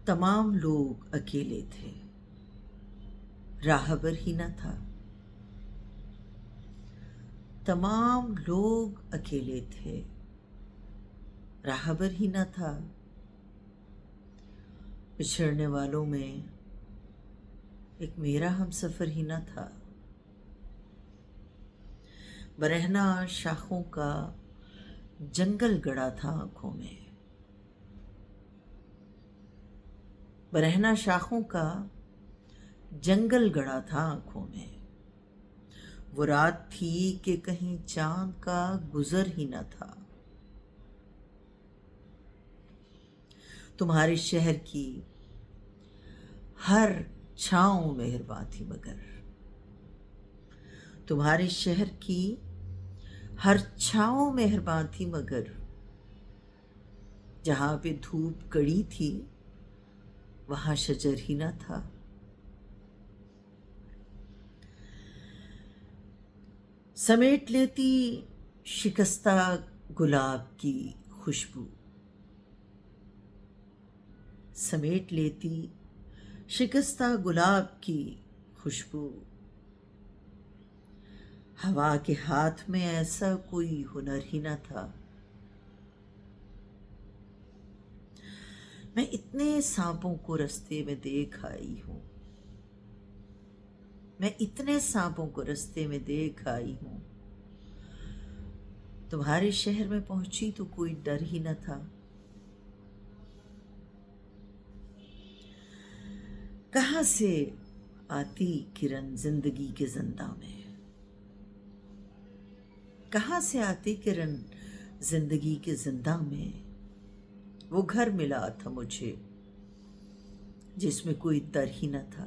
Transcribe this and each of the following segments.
तमाम लोग अकेले थे, राहबर ही न था। तमाम लोग अकेले थे, राहबर ही न था। बिछड़ने वालों में एक मेरा हमसफर ही न था। बरहना शाखों का जंगल गड़ा था आंखों में, बरहना शाखों का जंगल गड़ा था आंखों में। वो रात थी कि कहीं चांद का गुजर ही न था। तुम्हारे शहर की हर छाँव मेहरबान थी मगर, तुम्हारे शहर की हर छाँव मेहरबान थी मगर, जहाँ पे धूप गड़ी थी वहाँ शजर ही न था। समेट लेती शिकस्ता गुलाब की खुशबू, समेट लेती शिकस्ता गुलाब की खुशबू। हवा के हाथ में ऐसा कोई हुनर ही न था। मैं इतने सांपों को रास्ते में देख आई हूँ, मैं इतने सांपों को रास्ते में देख आई हूँ। तुम्हारे शहर में पहुंची तो कोई डर ही न था। कहाँ से आती किरण जिंदगी के जिंदा में, कहाँ से आती किरण जिंदगी के जिंदा में। वो घर मिला था मुझे जिसमें कोई डर ही न था।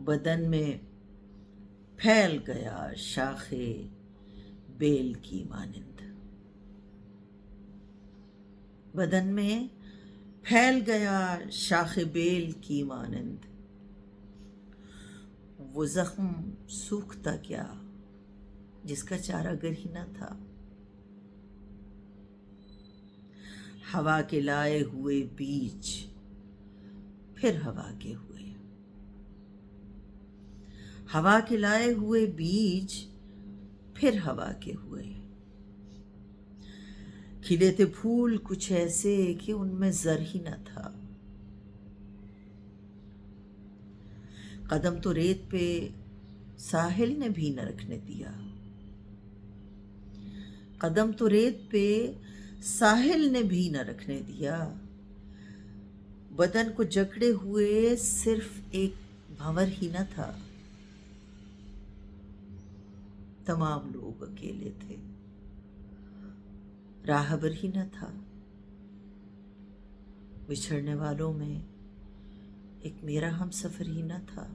बदन में फैल गया शाखे बेल की मानिंद, बदन में फैल गया शाखे बेल की मानिंद। वो जख्म सूखता क्या जिसका चारागर ही न था। हवा के लाए हुए बीज फिर हवा के हुए, हवा के लाए हुए बीज फिर हवा के हुए। खिले थे फूल कुछ ऐसे कि उनमें जर ही न था। कदम तो रेत पे साहिल ने भी न रखने दिया, कदम तो रेत पे साहिल ने भी न रखने दिया। बदन को जकड़े हुए सिर्फ एक भंवर ही न था। तमाम लोग अकेले थे, राहबर ही न था। बिछड़ने वालों में एक मेरा हमसफर ही न था।